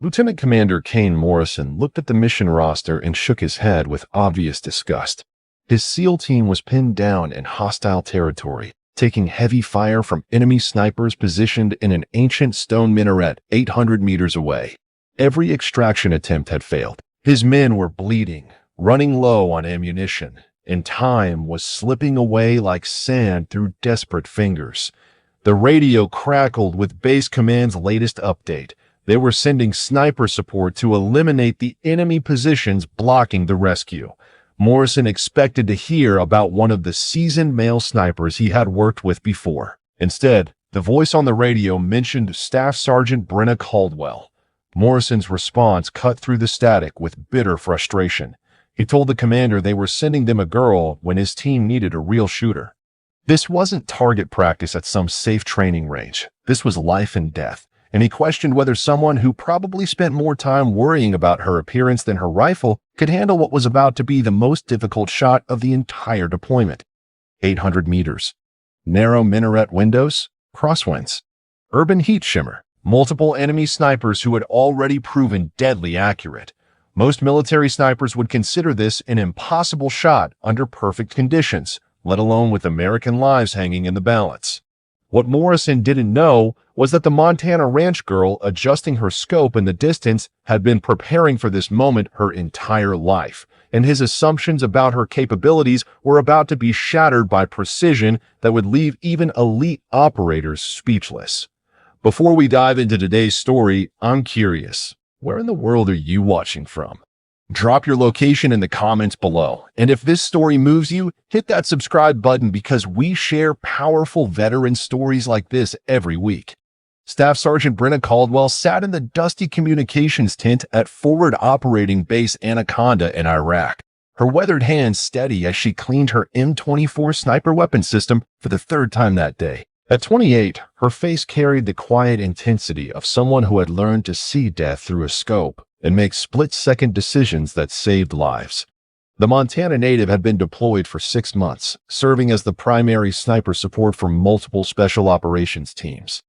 Lieutenant Commander Kane Morrison looked at the mission roster and shook his head with obvious disgust. His SEAL team was pinned down in hostile territory, taking heavy fire from enemy snipers positioned in an ancient stone minaret 800 meters away. Every extraction attempt had failed. His men were bleeding, running low on ammunition, and time was slipping away like sand through desperate fingers. The radio crackled with Base Command's latest update. They were sending sniper support to eliminate the enemy positions blocking the rescue. Morrison expected to hear about one of the seasoned male snipers he had worked with before. Instead, the voice on the radio mentioned Staff Sergeant Brenna Caldwell. Morrison's response cut through the static with bitter frustration. He told the commander they were sending them a girl when his team needed a real shooter. This wasn't target practice at some safe training range. This was life and death, and he questioned whether someone who probably spent more time worrying about her appearance than her rifle could handle what was about to be the most difficult shot of the entire deployment. 800 meters. Narrow minaret windows, crosswinds, urban heat shimmer, multiple enemy snipers who had already proven deadly accurate. Most military snipers would consider this an impossible shot under perfect conditions, let alone with American lives hanging in the balance. What Morrison didn't know was that the Montana ranch girl adjusting her scope in the distance had been preparing for this moment her entire life, and his assumptions about her capabilities were about to be shattered by precision that would leave even elite operators speechless. Before we dive into today's story, I'm curious, where in the world are you watching from? Drop your location in the comments below, and if this story moves you, hit that subscribe button because we share powerful veteran stories like this every week. Staff Sergeant Brenna Caldwell sat in the dusty communications tent at Forward Operating Base Anaconda in Iraq, her weathered hands steady as she cleaned her M24 sniper weapon system for the third time that day. At 28, her face carried the quiet intensity of someone who had learned to see death through a scope and make split-second decisions that saved lives. The Montana native had been deployed for 6 months, serving as the primary sniper support for multiple special operations teams.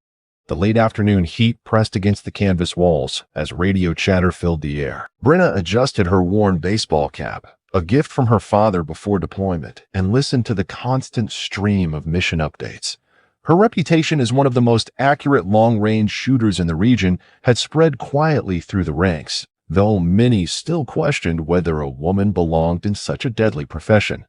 The late afternoon heat pressed against the canvas walls as radio chatter filled the air. Brenna adjusted her worn baseball cap, a gift from her father before deployment, and listened to the constant stream of mission updates. Her reputation as one of the most accurate long-range shooters in the region had spread quietly through the ranks, though many still questioned whether a woman belonged in such a deadly profession.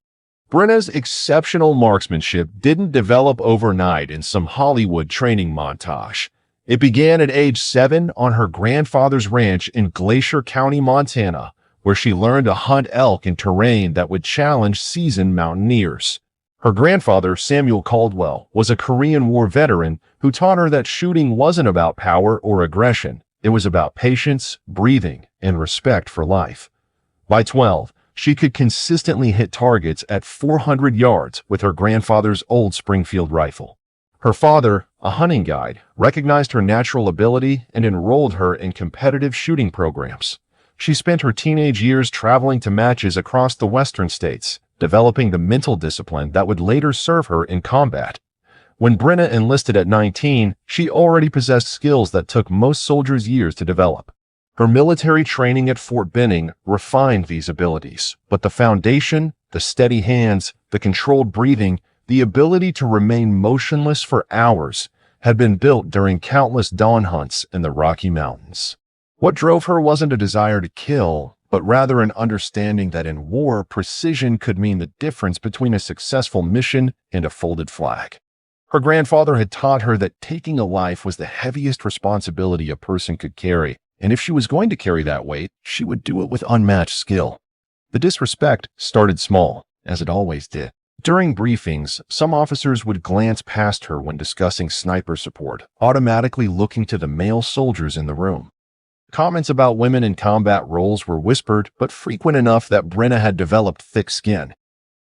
Brenna's exceptional marksmanship didn't develop overnight in some Hollywood training montage. It began at age 7 on her grandfather's ranch in Glacier County, Montana, where she learned to hunt elk in terrain that would challenge seasoned mountaineers. Her grandfather, Samuel Caldwell, was a Korean War veteran who taught her that shooting wasn't about power or aggression. It was about patience, breathing, and respect for life. By 12, she could consistently hit targets at 400 yards with her grandfather's old Springfield rifle. Her father, a hunting guide, recognized her natural ability and enrolled her in competitive shooting programs. She spent her teenage years traveling to matches across the western states, developing the mental discipline that would later serve her in combat. When Brenna enlisted at 19, she already possessed skills that took most soldiers years to develop. Her military training at Fort Benning refined these abilities, but the foundation, the steady hands, the controlled breathing, the ability to remain motionless for hours had been built during countless dawn hunts in the Rocky Mountains. What drove her wasn't a desire to kill, but rather an understanding that in war, precision could mean the difference between a successful mission and a folded flag. Her grandfather had taught her that taking a life was the heaviest responsibility a person could carry, and if she was going to carry that weight, she would do it with unmatched skill. The disrespect started small, as it always did. During briefings, some officers would glance past her when discussing sniper support, automatically looking to the male soldiers in the room. Comments about women in combat roles were whispered, but frequent enough that Brenna had developed thick skin.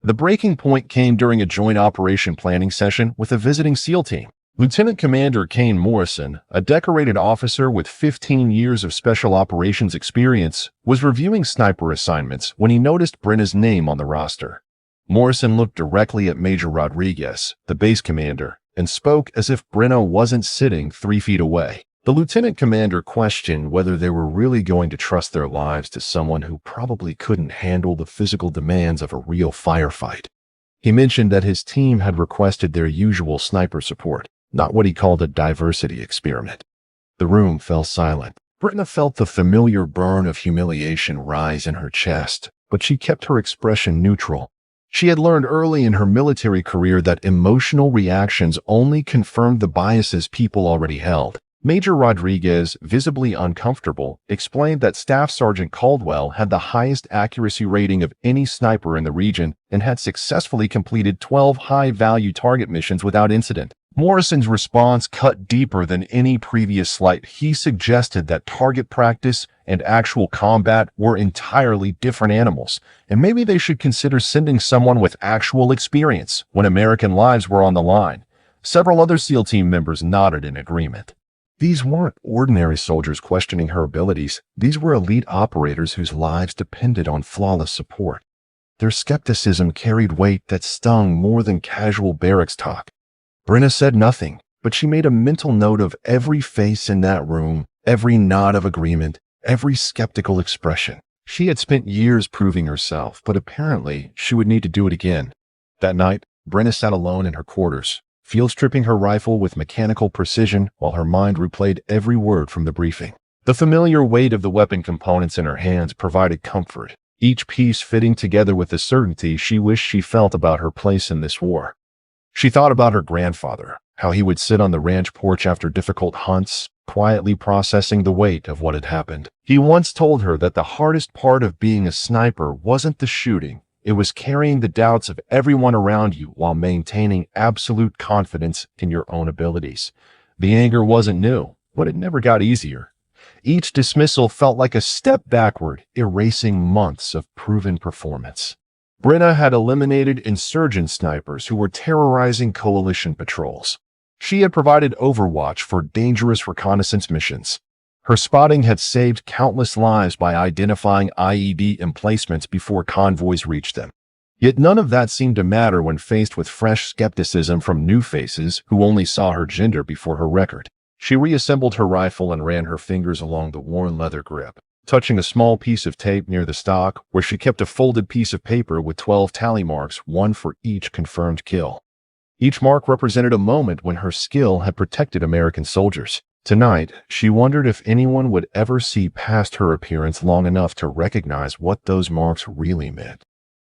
The breaking point came during a joint operation planning session with a visiting SEAL team. Lieutenant Commander Kane Morrison, a decorated officer with 15 years of special operations experience, was reviewing sniper assignments when he noticed Brenna's name on the roster. Morrison looked directly at Major Rodriguez, the base commander, and spoke as if Brenna wasn't sitting 3 feet away. The lieutenant commander questioned whether they were really going to trust their lives to someone who probably couldn't handle the physical demands of a real firefight. He mentioned that his team had requested their usual sniper support, not what he called a diversity experiment. The room fell silent. Brenna felt the familiar burn of humiliation rise in her chest, but she kept her expression neutral. She had learned early in her military career that emotional reactions only confirmed the biases people already held. Major Rodriguez, visibly uncomfortable, explained that Staff Sergeant Caldwell had the highest accuracy rating of any sniper in the region and had successfully completed 12 high-value target missions without incident. Morrison's response cut deeper than any previous slight. He suggested that target practice and actual combat were entirely different animals, and maybe they should consider sending someone with actual experience when American lives were on the line. Several other SEAL team members nodded in agreement. These weren't ordinary soldiers questioning her abilities. These were elite operators whose lives depended on flawless support. Their skepticism carried weight that stung more than casual barracks talk. Brenna said nothing, but she made a mental note of every face in that room, every nod of agreement, every skeptical expression. She had spent years proving herself, but apparently she would need to do it again. That night, Brenna sat alone in her quarters, field stripping her rifle with mechanical precision while her mind replayed every word from the briefing. The familiar weight of the weapon components in her hands provided comfort, each piece fitting together with the certainty she wished she felt about her place in this war. She thought about her grandfather, how he would sit on the ranch porch after difficult hunts, quietly processing the weight of what had happened. He once told her that the hardest part of being a sniper wasn't the shooting. It was carrying the doubts of everyone around you while maintaining absolute confidence in your own abilities. The anger wasn't new, but it never got easier. Each dismissal felt like a step backward, erasing months of proven performance. Brenna had eliminated insurgent snipers who were terrorizing coalition patrols. She had provided overwatch for dangerous reconnaissance missions. Her spotting had saved countless lives by identifying IED emplacements before convoys reached them. Yet none of that seemed to matter when faced with fresh skepticism from new faces who only saw her gender before her record. She reassembled her rifle and ran her fingers along the worn leather grip, touching a small piece of tape near the stock where she kept a folded piece of paper with 12 tally marks, one for each confirmed kill. Each mark represented a moment when her skill had protected American soldiers. Tonight, she wondered if anyone would ever see past her appearance long enough to recognize what those marks really meant.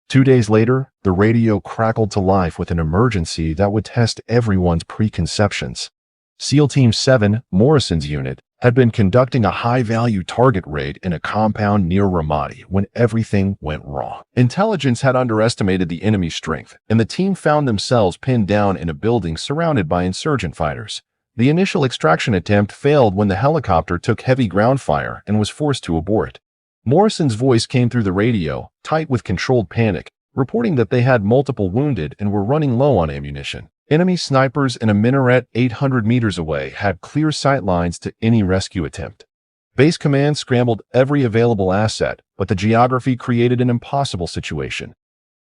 2 days later, the radio crackled to life with an emergency that would test everyone's preconceptions. SEAL Team 7, Morrison's unit, had been conducting a high-value target raid in a compound near Ramadi when everything went wrong. Intelligence had underestimated the enemy's strength, and the team found themselves pinned down in a building surrounded by insurgent fighters. The initial extraction attempt failed when the helicopter took heavy ground fire and was forced to abort. Morrison's voice came through the radio, tight with controlled panic, reporting that they had multiple wounded and were running low on ammunition. Enemy snipers in a minaret 800 meters away had clear sight lines to any rescue attempt. Base command scrambled every available asset, but the geography created an impossible situation.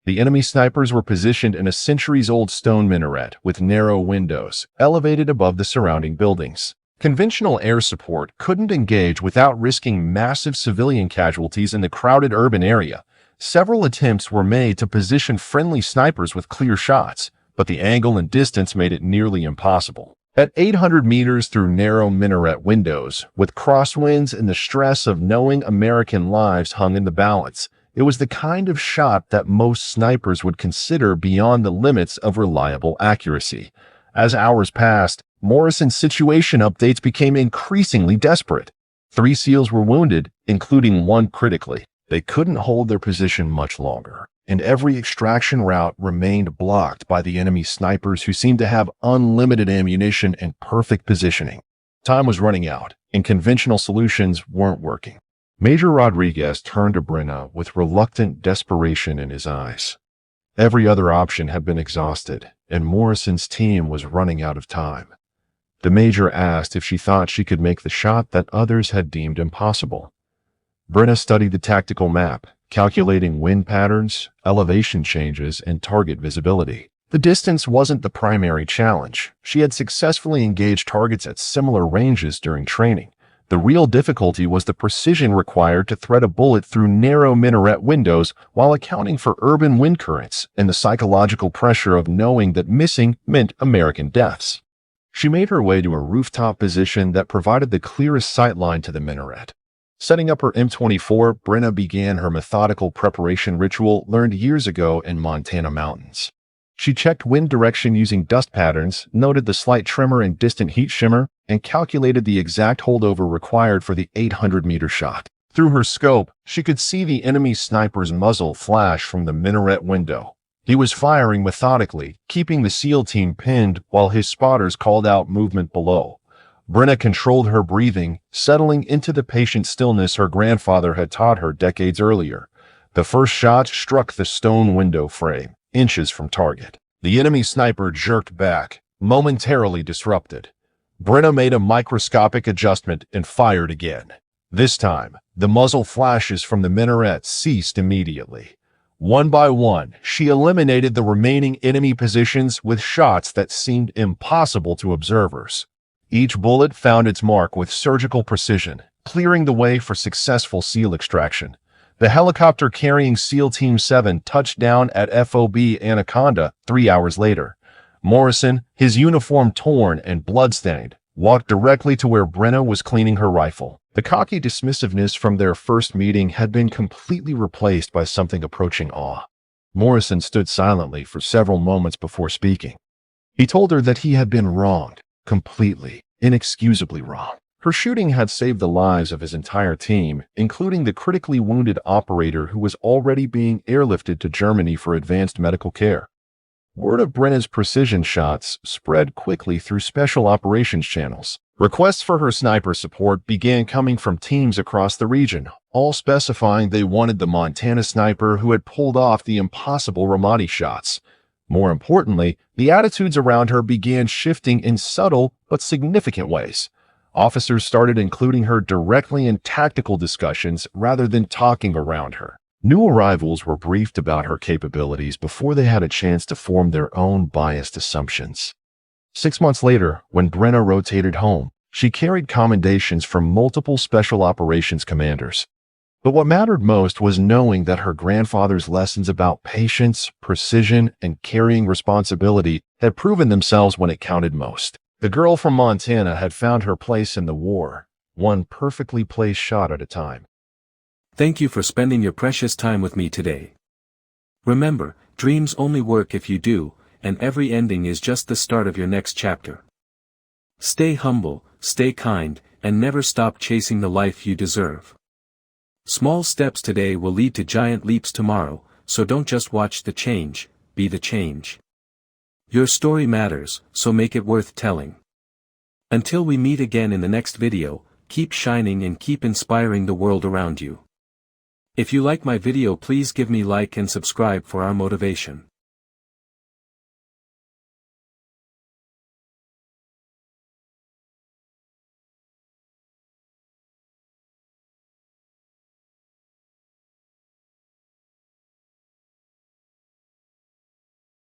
The enemy snipers were positioned in a centuries-old stone minaret with narrow windows, elevated above the surrounding buildings. Conventional air support couldn't engage without risking massive civilian casualties in the crowded urban area. Several attempts were made to position friendly snipers with clear shots, but the angle and distance made it nearly impossible. At 800 meters through narrow minaret windows, with crosswinds and the stress of knowing American lives hung in the balance, it was the kind of shot that most snipers would consider beyond the limits of reliable accuracy. As hours passed, Morrison's situation updates became increasingly desperate. 3 SEALs were wounded, including one critically. They couldn't hold their position much longer, and every extraction route remained blocked by the enemy snipers who seemed to have unlimited ammunition and perfect positioning. Time was running out, and conventional solutions weren't working. Major Rodriguez turned to Brenna with reluctant desperation in his eyes. Every other option had been exhausted, and Morrison's team was running out of time. The major asked if she thought she could make the shot that others had deemed impossible. Brenna studied the tactical map, calculating wind patterns, elevation changes, and target visibility. The distance wasn't the primary challenge. She had successfully engaged targets at similar ranges during training. The real difficulty was the precision required to thread a bullet through narrow minaret windows while accounting for urban wind currents and the psychological pressure of knowing that missing meant American deaths. She made her way to a rooftop position that provided the clearest sightline to the minaret. Setting up her M24, Brenna began her methodical preparation ritual learned years ago in Montana mountains. She checked wind direction using dust patterns, noted the slight tremor and distant heat shimmer, and calculated the exact holdover required for the 800-meter shot. Through her scope, she could see the enemy sniper's muzzle flash from the minaret window. He was firing methodically, keeping the SEAL team pinned while his spotters called out movement below. Brenna controlled her breathing, settling into the patient stillness her grandfather had taught her decades earlier. The first shot struck the stone window frame, inches from target. The enemy sniper jerked back, momentarily disrupted. Brenna made a microscopic adjustment and fired again. This time, the muzzle flashes from the minaret ceased immediately. One by one, she eliminated the remaining enemy positions with shots that seemed impossible to observers. Each bullet found its mark with surgical precision, clearing the way for successful SEAL extraction. The helicopter carrying SEAL Team 7 touched down at FOB Anaconda 3 hours later. Morrison, his uniform torn and bloodstained, walked directly to where Brenna was cleaning her rifle. The cocky dismissiveness from their first meeting had been completely replaced by something approaching awe. Morrison stood silently for several moments before speaking. He told her that he had been wronged, completely, inexcusably wrong. Her shooting had saved the lives of his entire team, including the critically wounded operator who was already being airlifted to Germany for advanced medical care. Word of Brenna's precision shots spread quickly through special operations channels. Requests for her sniper support began coming from teams across the region, all specifying they wanted the Montana sniper who had pulled off the impossible Ramadi shots. More importantly, the attitudes around her began shifting in subtle but significant ways. Officers started including her directly in tactical discussions rather than talking around her. New arrivals were briefed about her capabilities before they had a chance to form their own biased assumptions. 6 months later, when Brenna rotated home, she carried commendations from multiple special operations commanders. But what mattered most was knowing that her grandfather's lessons about patience, precision, and carrying responsibility had proven themselves when it counted most. The girl from Montana had found her place in the war, one perfectly placed shot at a time. Thank you for spending your precious time with me today. Remember, dreams only work if you do, and every ending is just the start of your next chapter. Stay humble, stay kind, and never stop chasing the life you deserve. Small steps today will lead to giant leaps tomorrow, so don't just watch the change, be the change. Your story matters, so make it worth telling. Until we meet again in the next video, keep shining and keep inspiring the world around you. If you like my video, please give me like and subscribe for our motivation.